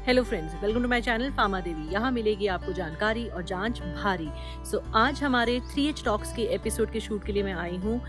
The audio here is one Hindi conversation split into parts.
Hello friends, welcome to my channel pharma Devi. यहाँ मिलेगी आपको जानकारी और जांच भारी। आज हमारे 3H टॉक्स के एपिसोड के शूट के लिए मैं आई हूँ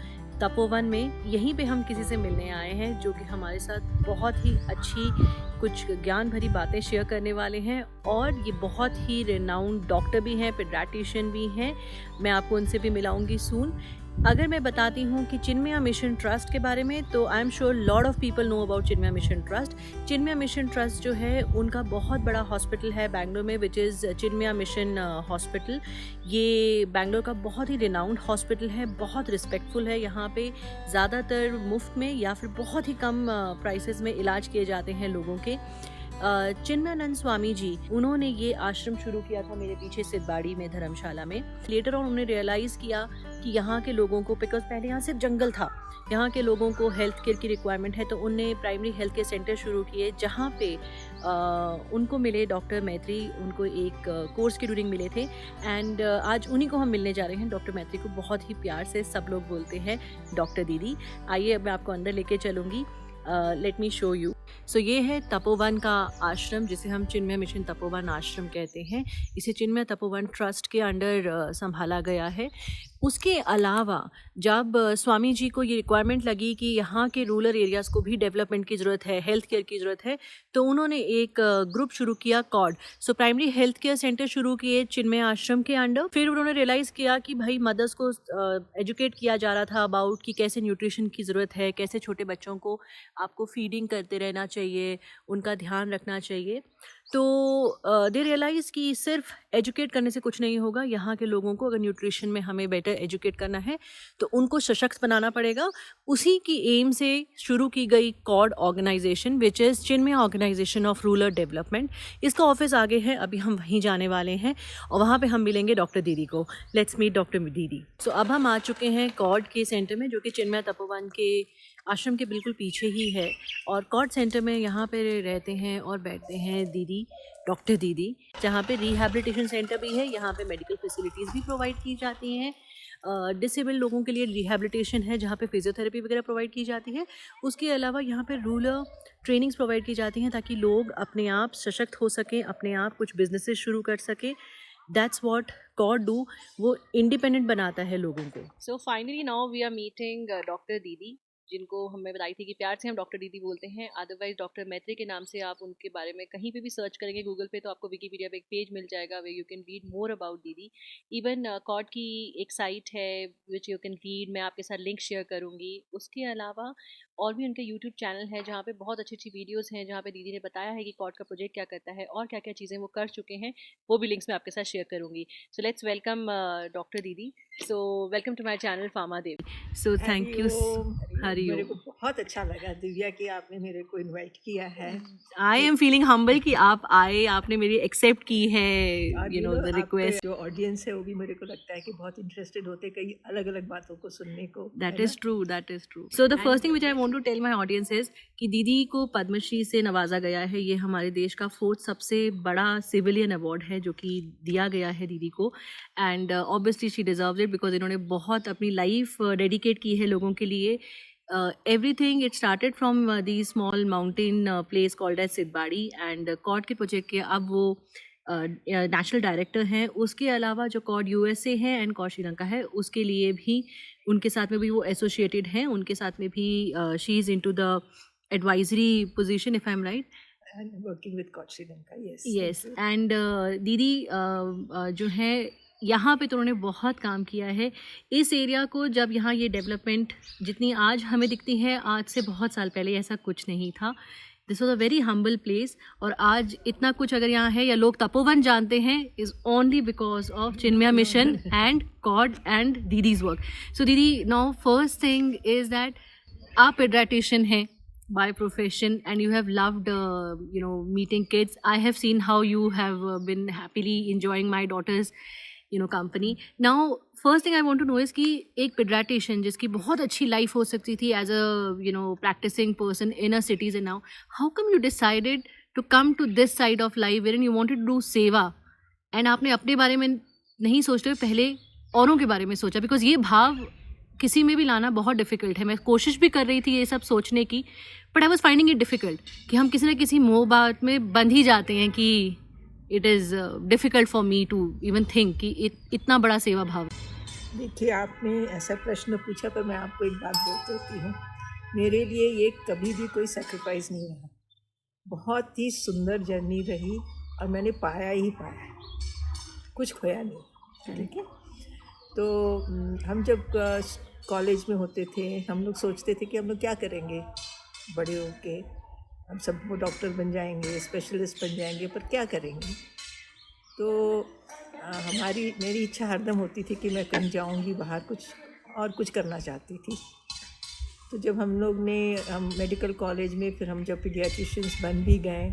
तपोवन में। यहीं पे हम किसी से मिलने आए हैं जो कि हमारे साथ बहुत ही अच्छी कुछ ज्ञान भरी बातें शेयर करने वाले हैं और ये बहुत ही रिनाउंड डॉक्टर भी हैं, पेडियाट्रिशियन भी हैं। मैं आपको उनसे भी मिलाऊंगी सून। अगर मैं बताती हूँ कि चिन्मया मिशन ट्रस्ट के बारे में, तो I am sure lot of people know about Chinmaya mission trust. Chinmaya mission trust जो है उनका बहुत बड़ा हॉस्पिटल है बैंगलोर में, which is Chinmaya mission hospital. ये बैंगलोर का बहुत ही रिनाउंड हॉस्पिटल है, बहुत रिस्पेक्टफुल है। यहाँ पे ज़्यादातर मुफ्त में या फिर बहुत ही कम प्राइसेस में इलाज किए जाते हैं लोगों के। चिन्मयानंद स्वामी जी, उन्होंने ये आश्रम शुरू किया था मेरे पीछे सिद्धबाड़ी में, धर्मशाला में। लेटर ऑन उन्होंने रियलाइज़ किया कि यहाँ के लोगों को, बिकॉज पहले यहाँ सिर्फ जंगल था, यहाँ के लोगों को हेल्थ केयर की रिक्वायरमेंट है, तो उनने प्राइमरी हेल्थ केयर सेंटर शुरू किए जहाँ पे उनको मिले डॉक्टर मैत्री। उनको एक कोर्स के ड्यूरिंग मिले थे एंड आज उन्हीं को हम मिलने जा रहे हैं। डॉक्टर मैत्री को बहुत ही प्यार से सब लोग बोलते हैं डॉक्टर दीदी। आइए अब मैं आपको अंदर लेके चलूँगी। Let me show you. So ये है तपोवन का आश्रम, जिसे हम चिन्मया मिशन तपोवन आश्रम कहते हैं। इसे चिन्मया तपोवन ट्रस्ट के अंडर संभाला गया है। उसके अलावा जब स्वामी जी को ये रिक्वायरमेंट लगी कि यहाँ के रूरल एरियाज़ को भी डेवलपमेंट की ज़रूरत है, हेल्थ केयर की ज़रूरत है, तो उन्होंने एक ग्रुप शुरू किया, कॉड। So primary health care centre शुरू किए चिन्मय आश्रम के अंडर। फिर उन्होंने रियलाइज़ किया कि भाई मदर्स को एजुकेट किया जा रहा था अबाउट कि कैसे न्यूट्रिशन की ज़रूरत है, कैसे छोटे बच्चों को आपको फीडिंग करते रहना चाहिए, उनका ध्यान रखना चाहिए। तो दे रियलाइज़ कि सिर्फ एजुकेट करने से कुछ नहीं होगा। यहाँ के लोगों को अगर न्यूट्रिशन में हमें बेटर एजुकेट करना है तो उनको सशक्त बनाना पड़ेगा। उसी की एम से शुरू की गई कॉड organisation, which is Chinmaya organisation of rural development. इसका ऑफिस आगे है, अभी हम वहीं जाने वाले हैं और वहाँ पे हम मिलेंगे डॉक्टर दीदी को। लेट्स मीट डॉक्टर दीदी। सो अब हम आ चुके हैं कॉड के सेंटर में, जो कि चिन्मया तपोवन के आश्रम के बिल्कुल पीछे ही है। और कॉड सेंटर में यहाँ पे रहते हैं और बैठते हैं दीदी, डॉक्टर दीदी, जहाँ पे रिहैबिलिटेशन सेंटर भी है। यहाँ पे मेडिकल फैसिलिटीज़ भी प्रोवाइड की जाती हैं। डिसेबल लोगों के लिए रिहैबिलिटेशन है, जहाँ पे फिजियोथेरेपी वगैरह प्रोवाइड की जाती है। उसके अलावा यहाँ पे रूरल ट्रेनिंग्स प्रोवाइड की जाती हैं ताकि लोग अपने आप सशक्त हो सकें, अपने आप कुछ बिजनेसेस शुरू कर सकें। दैट्स वॉट कॉड डू, वो इंडिपेंडेंट बनाता है लोगों को। So finally now we are meeting doctor दीदी, जिनको हमें बताई थी कि प्यार से हम डॉक्टर दीदी बोलते हैं। अदरवाइज डॉक्टर मैत्री के नाम से आप उनके बारे में कहीं पे भी सर्च करेंगे गूगल पे, तो आपको विकीपीडिया पे एक पेज मिल जाएगा way you can read more about दीदी। इवन कॉड की एक साइट है विच यू कैन रीड, मैं आपके साथ लिंक शेयर करूँगी। उसके अलावा और भी उनके यूट्यूब चैनल है जहाँ पे बहुत अच्छी अच्छी वीडियोज़ हैं, जहाँ पे दीदी ने बताया है कि कॉड का प्रोजेक्ट क्या करता है और क्या क्या चीज़ें वो कर चुके हैं। वो भी लिंक्स मैं आपके साथ शेयर करूँगी। सो लेट्स वेलकम डॉक्टर दीदी। So welcome to my channel pharma Devi. So thank you. Hari मेरे को बहुत अच्छा लगा दिव्या कि आपने मेरे को इनवाइट किया है। आई एम फीलिंग हम्बल कि आप आए, आपने मेरी एक्सेप्ट की है, यू नो द रिक्वेस्ट। जो ऑडियंस है वो भी मेरे को लगता है कि बहुत इंटरेस्टेड होते कई अलग अलग बातों को सुनने को। That is true, that is true. So the first thing which I want to tell my audience is कि दीदी को पद्मश्री से नवाजा गया है। ये हमारे देश का 4th सबसे बड़ा सिविलियन अवार्ड है जो कि दिया गया है दीदी को। And obviously she deserves it, because इन्होंने बहुत अपनी लाइफ डेडिकेट की है लोगों के लिए। Everything it started from the small mountain place called as Siddhbari, and कॉड के प्रोजेक्ट के अब वो नेशनल डायरेक्टर हैं। उसके अलावा जो कॉड USA है एंड कॉड श्रीलंका है, उसके लिए भी उनके साथ में भी वो एसोसिएटेड हैं। उनके साथ में भी she is into the advisory position, if I am right, working with कॉड श्रीलंका। यस। एंड दीदी जो है यहाँ पे तो उन्होंने बहुत काम किया है इस एरिया को। जब यहाँ ये डेवलपमेंट जितनी आज हमें दिखती है, आज से बहुत साल पहले ऐसा कुछ नहीं था। This was a very humble place. और आज इतना कुछ अगर यहाँ है या लोग तपोवन जानते हैं, is only because of Chinmaya Mission and god and दीदीज वर्क। सो दीदी, now first thing is that आप पेडियाट्रिशियन हैं by profession and you have loved meeting kids. I have seen how you have been happily enjoying my daughter's company. Now first thing I want to know is कि एक pediatrician जिसकी बहुत अच्छी life हो सकती थी as a practicing person in a cities, and now how come you decided to come to this side of life wherein you wanted to do सेवा, and आपने अपने बारे में नहीं सोचते हुए पहले औरों के बारे में सोचा, because ये भाव किसी में भी लाना बहुत डिफ़िकल्ट है। मैं कोशिश भी कर रही थी ये सब सोचने की, but I was finding it difficult कि हम किसी न किसी मोह बात में बंध ही जाते हैं कि it is difficult for me to even think कि इतना बड़ा सेवा भाव। देखिए, आपने ऐसा प्रश्न पूछा, पर मैं आपको एक बात बोल देती हूँ। मेरे लिए ये कभी भी कोई सैक्रिफाइस नहीं रहा। बहुत ही सुंदर जर्नी रही और मैंने पाया ही पाया है, कुछ खोया नहीं। ठीक है। तो हम जब कॉलेज में होते थे, हम लोग सोचते थे कि हम लोग क्या करेंगे बड़े होके, हम सब वो डॉक्टर बन जाएंगे, स्पेशलिस्ट बन जाएंगे, पर क्या करेंगे। तो मेरी इच्छा हरदम होती थी कि मैं कहीं जाऊंगी बाहर, कुछ करना चाहती थी। तो जब हम मेडिकल कॉलेज में, फिर हम जब पीडियाट्रिशियंस बन भी गए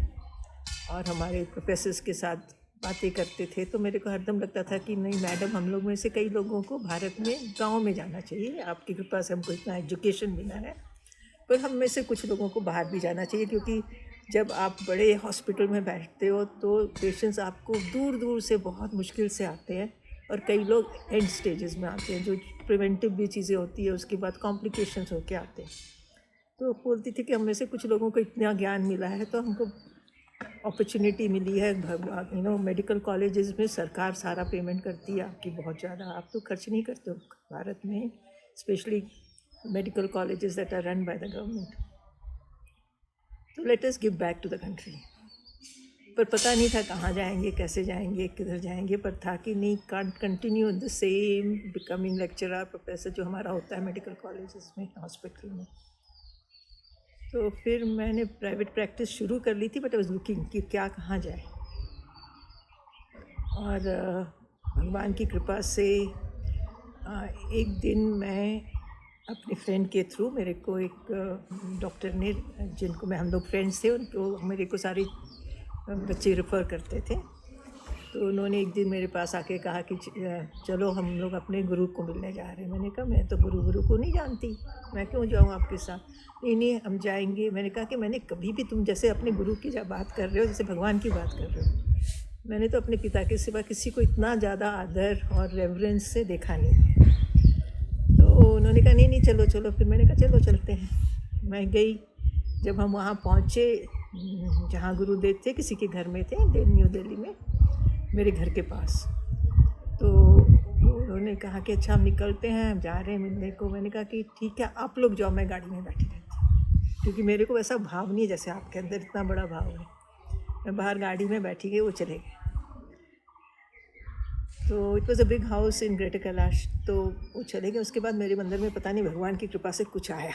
और हमारे प्रोफेसर्स के साथ बातें करते थे, तो मेरे को हरदम लगता था कि नहीं मैडम, हम लोग में से कई लोगों को भारत में गांव में जाना चाहिए। आपकी कृपा से हमको इतना एजुकेशन मिला है, पर हम में से कुछ लोगों को बाहर भी जाना चाहिए, क्योंकि जब आप बड़े हॉस्पिटल में बैठते हो तो पेशेंट्स आपको दूर दूर से बहुत मुश्किल से आते हैं, और कई लोग एंड स्टेजेस में आते हैं, जो प्रिवेंटिव भी चीज़ें होती है, उसके बाद कॉम्प्लिकेशंस होके आते हैं। तो बोलती थी कि हम में से कुछ लोगों को इतना ज्ञान मिला है, तो हमको अपॉर्चुनिटी मिली है। मेडिकल कॉलेजेस में सरकार सारा पेमेंट करती है आपकी, बहुत ज़्यादा। आप तो खर्च नहीं करते हो भारत में, specially medical colleges that are run by the government. तो let us give back to the country. पर पता नहीं था कहाँ जाएंगे, कैसे जाएंगे, किधर जाएंगे, पर था कि नहीं, can't continue the same becoming lecturer professor जो हमारा होता है मेडिकल कॉलेजेस में, हॉस्पिटल में। तो फिर मैंने प्राइवेट प्रैक्टिस शुरू कर ली थी, बट आई वाज लुकिंग कि क्या कहाँ जाए। और भगवान की कृपा से एक दिन मैं अपने फ्रेंड के थ्रू, मेरे को एक डॉक्टर ने, जिनको हम लोग फ्रेंड्स थे, उनको मेरे को सारे बच्चे रेफ़र करते थे। तो उन्होंने एक दिन मेरे पास आके कहा कि चलो हम लोग अपने गुरु को मिलने जा रहे हैं। मैंने कहा मैं तो गुरु को नहीं जानती, मैं क्यों जाऊँ आपके साथ। नहीं हम जाएंगे। मैंने कहा कि मैंने कभी भी, तुम जैसे अपने गुरु की जब बात कर रहे हो, जैसे भगवान की बात कर रहे हो, मैंने तो अपने पिता के सिवा किसी को इतना ज़्यादा आदर और रेवरेंस से देखा नहीं। तो उन्होंने कहा नहीं चलो। फिर मैंने कहा चलो चलते हैं। मैं गई। जब हम वहाँ पहुँचे जहाँ गुरुदेव थे, किसी के घर में थे, न्यू दिल्ली में, मेरे घर के पास। तो उन्होंने कहा कि अच्छा हम निकलते हैं, हम जा रहे हैं मिलने को। मैंने कहा कि ठीक है, आप लोग जाओ, मैं गाड़ी में बैठी रहती हूँ, क्योंकि मेरे को वैसा भाव नहीं है जैसे आपके अंदर इतना बड़ा भाव है। मैं बाहर गाड़ी में बैठी गई, वो चले गए। तो it was a big house in greater Kailash. तो वो चले गए। उसके बाद मेरे मंदिर में पता नहीं भगवान की कृपा से कुछ आया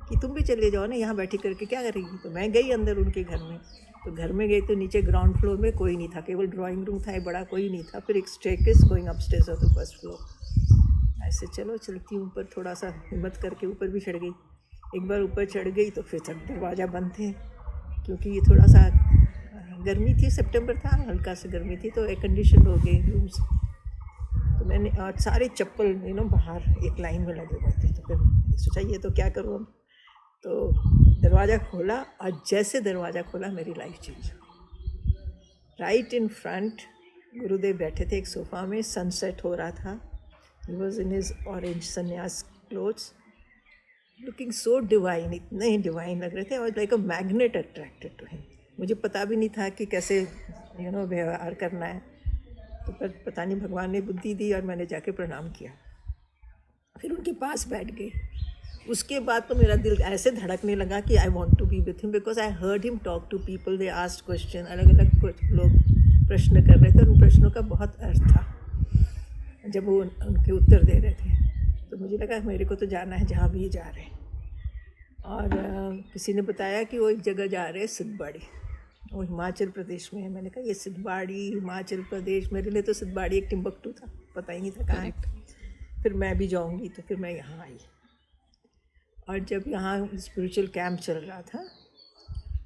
कि तुम भी चले जाओ ना, यहाँ बैठी करके क्या करेगी। तो मैं गई अंदर उनके घर में। तो घर में गई तो नीचे ग्राउंड फ्लोर में कोई नहीं था, केवल ड्राइंग रूम था, बड़ा कोई नहीं था। फिर एक staircase going upstairs of the first floor. ऐसे चलती हूँ ऊपर, थोड़ा सा हिम्मत करके ऊपर भी चढ़ गई। एक बार ऊपर चढ़ गई तो फिर सब दरवाज़ा बंद थे, क्योंकि ये थोड़ा सा गर्मी थी, सितंबर था, हल्का सी गर्मी थी, तो एयर कंडीशन हो गई रूम्स। तो मैंने सारे चप्पल बाहर एक लाइन में लगे हुए थे। तो फिर सोचा ये तो क्या करूँ अब। तो दरवाज़ा खोला, और जैसे दरवाज़ा खोला मेरी लाइफ चेंज हो। राइट इन फ्रंट गुरुदेव बैठे थे एक सोफ़ा में, सनसेट हो रहा था। He was in his orange sanyas clothes, looking so divine, इतने डिवाइन लग रहे थे, और like a magnet attracted to him. मुझे पता भी नहीं था कि कैसे व्यवहार करना है। तो पर पता नहीं भगवान ने बुद्धि दी, और मैंने जाके प्रणाम किया। फिर उनके पास बैठ गई। उसके बाद तो मेरा दिल ऐसे धड़कने लगा कि I want to be with him, because I heard him talk to people. They asked question, अलग अलग कुछ लोग प्रश्न कर रहे थे, और उन प्रश्नों का बहुत अर्थ था जब वो उनके उत्तर दे रहे थे। तो मुझे लगा मेरे को तो जाना है जहाँ भी ये जा रहे हैं। और किसी ने बताया कि वो एक जगह जा रहे हैं, सिद्धबाड़ी, वो हिमाचल प्रदेश में है। मैंने कहा ये सिद्धबाड़ी हिमाचल प्रदेश, मेरे लिए तो सिद्धबाड़ी एक टिम्बकटू था, पता ही नहीं था कहाँ है। फिर मैं भी जाऊँगी, तो फिर मैं यहाँ आई। और जब यहाँ स्पिरिचुअल कैंप चल रहा था,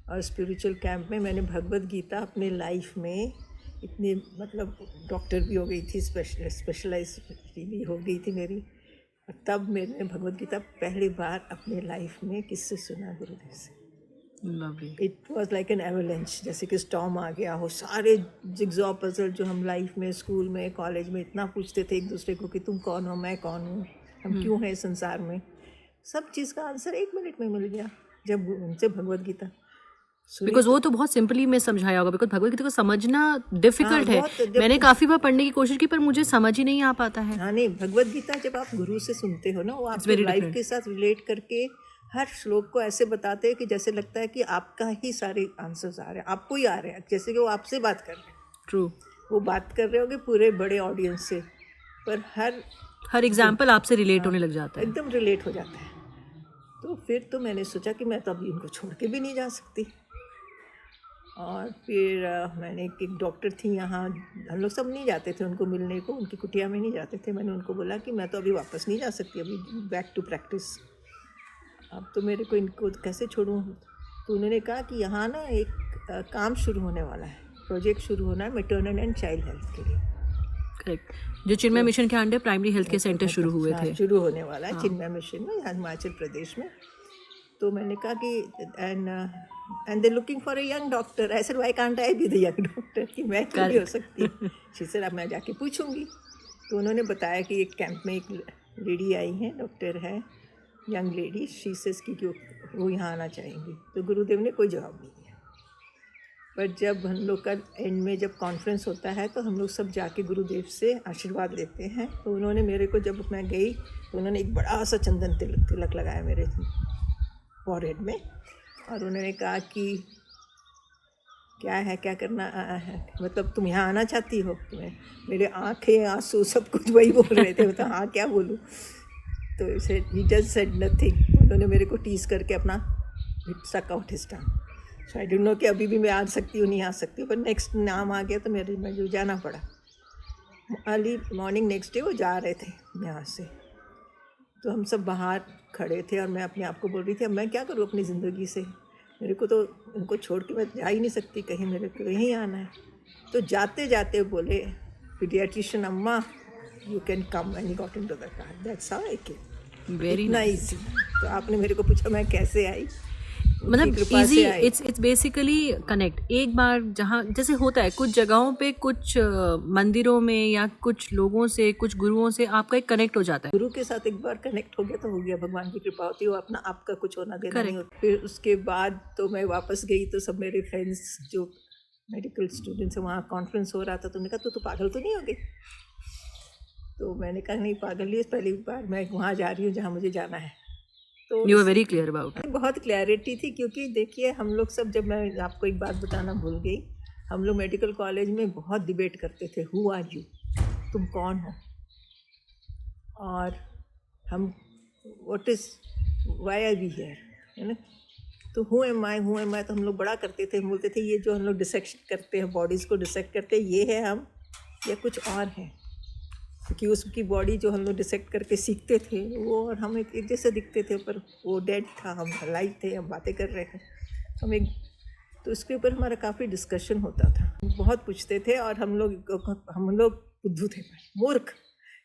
और स्पिरिचुअल कैंप में मैंने भगवत गीता अपने लाइफ में इतनी, मतलब डॉक्टर भी हो गई थी, स्पेशलाइज भी हो गई थी मेरी। और तब मैंने भगवत गीता पहली बार अपने लाइफ में किससे सुना, गुरुदेव से। It was like an avalanche, जैसे कि स्टॉर्म आ गया हो। सारे जिग्जॉ पजल जो हम लाइफ में, स्कूल में, कॉलेज में इतना पूछते थे एक दूसरे को कि तुम कौन हो, मैं कौन हूँ, हम क्यों हैं इस संसार में, सब चीज़ का आंसर 1 मिनट में मिल गया जब उनसे भगवत गीता सुनी। बिकॉज वो तो बहुत सिंपली में समझाया होगा, बिकॉज भगवत गीता को समझना डिफिकल्ट है। बहुत मैंने काफ़ी बार पढ़ने की कोशिश की पर मुझे समझ ही नहीं आ पाता है। हाँ नहीं, भगवत गीता जब आप गुरु से सुनते हो ना, वो आपके very लाइफ different. के साथ रिलेट करके हर श्लोक को ऐसे बताते हैं कि जैसे लगता है कि आपका ही सारे आंसर्स आ रहे हैं, आपको ही आ रहे हैं, जैसे कि वो आपसे बात कर रहे हैं। ट्रू, वो बात कर रहे होंगे पूरे बड़े ऑडियंस से, पर हर एग्जाम्पल आपसे रिलेट होने लग जाता है। एकदम रिलेट हो जाता है। तो फिर तो मैंने सोचा कि मैं तो अभी उनको छोड़ के भी नहीं जा सकती। और फिर मैंने एक डॉक्टर थी यहाँ, हम लोग सब नहीं जाते थे उनको मिलने को, उनकी कुटिया में नहीं जाते थे। मैंने उनको बोला कि मैं तो अभी वापस नहीं जा सकती, अभी बैक टू प्रैक्टिस, अब तो मेरे को इनको कैसे छोड़ूं। तो उन्होंने कहा कि यहाँ ना एक काम शुरू होने वाला है, प्रोजेक्ट शुरू होना है मैटरनल एंड चाइल्ड हेल्थ के लिए। करेक्ट, जो चिन्मय मिशन के under primary health care centre शुरू हुए थे, शुरू होने वाला है चिन्मय मिशन में, यहाँ हिमाचल प्रदेश में। तो मैंने कहा कि and they looking for a young doctor. I said why can't I be the young doctor, कि मैं क्यों नहीं हो सकती। शी सेड अब मैं जाके पूछूंगी। तो उन्होंने बताया कि एक कैंप में एक लेडी आई है, डॉक्टर है, यंग लेडी, शी सेज कि वो यहाँ आना चाहेंगी। तो गुरुदेव ने कोई जवाब नहीं दिया। पर जब हम लोग का एंड में जब कॉन्फ्रेंस होता है तो हम लोग सब जाके गुरुदेव से आशीर्वाद लेते हैं। तो उन्होंने मेरे को, जब मैं गई तो उन्होंने एक बड़ा सा चंदन तिलक लगाया मेरे फॉरहेड में, और उन्होंने कहा कि क्या है, क्या करना है, मतलब तुम यहाँ आना चाहती हो। तुम्हें, मेरे आँखें आंसू सब कुछ वही बोल रहे थे, मतलब हाँ क्या बोलूँ। तो ही जस्ट सेड नथिंग। उन्होंने मेरे को टीज करके अपना stuck out his tongue. So I don't know कि अभी भी मैं आ सकती हूँ नहीं आ सकती हूँ, पर नेक्स्ट नाम आ गया तो मुझे जाना पड़ा। अर्ली मॉर्निंग नेक्स्ट डे वो जा रहे थे यहाँ से, तो हम सब बाहर खड़े थे और मैं अपने आप को बोल रही थी अब मैं क्या करूँ अपनी ज़िंदगी से, मेरे को तो उनको छोड़ के मैं जा ही नहीं सकती कहीं, मेरे को यहीं आना है। तो जाते जाते बोले पीडियाट्रिशियन अम्मा you can come, and he got into the car, that's how I came. Very nice. तो आपने मेरे को पूछा मैं कैसे आई, मतलब इजी, इट्स बेसिकली कनेक्ट। एक बार जहाँ जैसे होता है कुछ जगहों पे, कुछ मंदिरों में या कुछ लोगों से, कुछ गुरुओं से आपका एक कनेक्ट हो जाता है। गुरु के साथ एक बार कनेक्ट हो गया तो हो गया, भगवान की कृपा होती है, वो अपना आपका कुछ होना देना नहीं होता। फिर उसके बाद तो मैं वापस गई तो सब मेरे फ्रेंड्स जो मेडिकल स्टूडेंट्स हैं, वहाँ कॉन्फ्रेंस हो रहा था, तो उन्होंने कहा तू पागल तो नहीं हो गई। तो मैंने कहा नहीं पागल नहीं, पहली बार मैं वहाँ जा रही हूँ जहाँ मुझे जाना है। तो you are very clear about it. बहुत क्लैरिटी थी, क्योंकि देखिए हम लोग सब, जब मैं आपको एक बात बताना भूल गई, हम लोग मेडिकल कॉलेज में बहुत डिबेट करते थे, हु आर यू, तुम कौन हो, और हम what is why are we here, है ना। तो हु एम आई तो हम लोग बड़ा करते थे, बोलते थे ये जो हम लोग डिसेक्ट करते हैं, बॉडीज़ को डिसेक्ट करते हैं, ये है हम या कुछ और है। क्योंकि उसकी बॉडी जो हम लोग डिसेक्ट करके सीखते थे वो और हम एक जैसे दिखते थे, पर वो डेड था, हम लाइव थे, हम बातें कर रहे थे हम एक। तो उसके ऊपर हमारा काफ़ी डिस्कशन होता था, बहुत पूछते थे, और हम लोग बुद्धू थे, मूर्ख,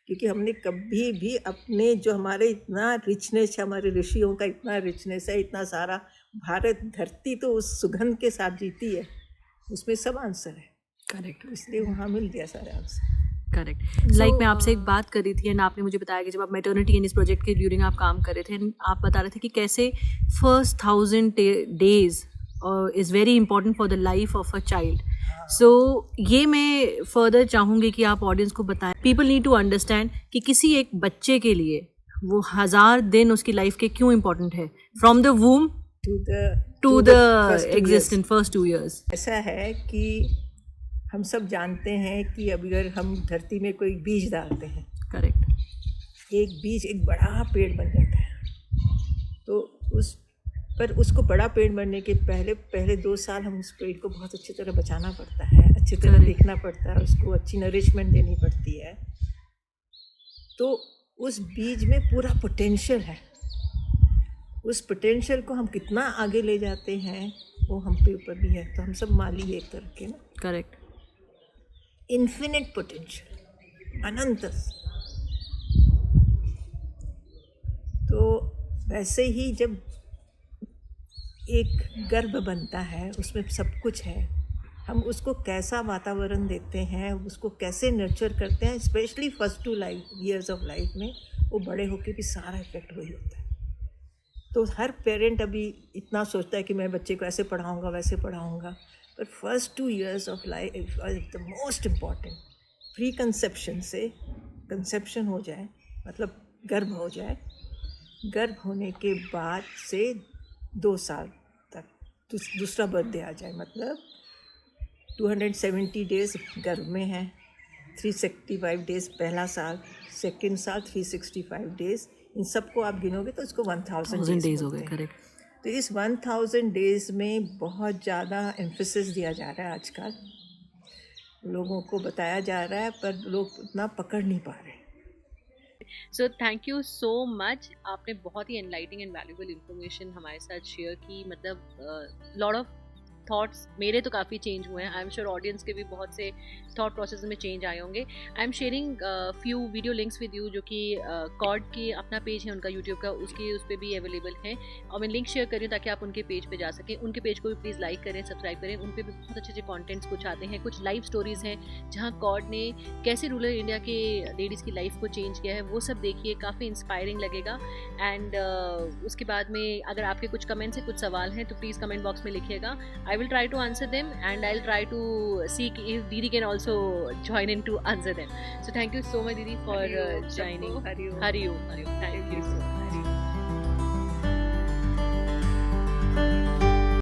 क्योंकि हमने कभी भी अपने जो हमारे इतना रिचनेस है, हमारे ऋषियों का इतना रिचनेस है, इतना सारा भारत धरती तो उस सुगंध के साथ जीती है, उसमें सब आंसर है। करेक्ट, इसलिए वहाँ मिल गया सारे आंसर। करेक्ट। लाइक मैं आपसे एक बात कर रही थी एंड आपने मुझे बताया कि जब आप मैटर्निटी एंड इस प्रोजेक्ट के ड्यूरिंग आप काम कर रहे थे, एंड आप बता रहे थे कि कैसे first 1000 days is very important for the life of a child. So ये मैं फर्दर चाहूँगी कि आप ऑडियंस को बताएं, पीपल नीड टू अंडरस्टैंड कि किसी एक बच्चे के लिए वो 1000 दिन उसकी लाइफ के क्यों इम्पोर्टेंट है, from the womb to the existence first 2 years। ऐसा है कि हम सब जानते हैं कि अगर हम धरती में कोई बीज डालते हैं, करेक्ट, एक बीज एक बड़ा पेड़ बन जाता है। तो उसको बड़ा पेड़ बनने के पहले 2 साल हम उस पेड़ को बहुत अच्छी तरह बचाना पड़ता है, अच्छी तरह देखना पड़ता है, उसको अच्छी नरिशमेंट देनी पड़ती है। तो उस बीज में पूरा पोटेंशियल है, उस पोटेंशियल को हम कितना आगे ले जाते हैं वो हम पे ऊपर भी है। तो हम सब माली एक करके ना, करेक्ट, इन्फिनिट पोटेंशियल, अनंत। तो वैसे ही जब एक गर्भ बनता है उसमें सब कुछ है, हम उसको कैसा वातावरण देते हैं, उसको कैसे नर्चर करते हैं, specially first 2 years of life में, वो बड़े होके भी सारा इफेक्ट वही होता है। तो हर पेरेंट अभी इतना सोचता है कि मैं बच्चे को ऐसे पढ़ाऊँगा वैसे पढ़ाऊँगा, पर first 2 years of life is the most important. Pre conception से कंसेप्शन हो जाए, मतलब गर्भ हो जाए, गर्भ होने के बाद से 2 साल तक दूसरा बर्थडे आ जाए, मतलब 270 डेज़ गर्भ में है, 365 डेज़ पहला साल, सेकंड साल 365 डेज़, इन सबको आप गिनोगे तो इसको 1000 डेज़ हो गए, बोलते हैं। करेक्ट। तो इस 1000 डेज़ में बहुत ज़्यादा एम्फेसिस दिया जा रहा है आजकल, लोगों को बताया जा रहा है, पर लोग उतना पकड़ नहीं पा रहे। सो थैंक यू सो मच, आपने बहुत ही एनलाइटिंग एंड वैल्यूबल इंफॉर्मेशन हमारे साथ शेयर की। मतलब लॉट ऑफ थॉट्स मेरे तो काफ़ी चेंज हुए हैं, आई एम श्योर ऑडियंस के भी बहुत से थॉट प्रोसेस में चेंज आए होंगे। I am sharing few video links with you, जो कि कॉर्ड के अपना पेज है उनका यूट्यूब का, उसके उस पर भी अवेलेबल है, और मैं लिंक शेयर कर रही हूँ ताकि आप उनके पेज पे जा सकें। उनके पेज को भी प्लीज़ लाइक करें, सब्सक्राइब करें, उन पर भी बहुत अच्छे अच्छे कॉन्टेंट्स कुछ आते हैं, कुछ लाइव स्टोरीज़ हैं जहाँ कॉर्ड ने कैसे रूरल इंडिया के लेडीज़ की लाइफ को चेंज किया है, वो सब देखिए, काफ़ी इंस्पायरिंग लगेगा। एंड उसके बाद में अगर आपके कुछ कमेंट्स हैं, कुछ सवाल हैं, तो प्लीज़ कमेंट बॉक्स में लिखिएगा। I will try to answer them, and I'll try to see if Didi can also join in to answer them. So thank you so much, Didi, for joining. Hari Om. Thank you so much.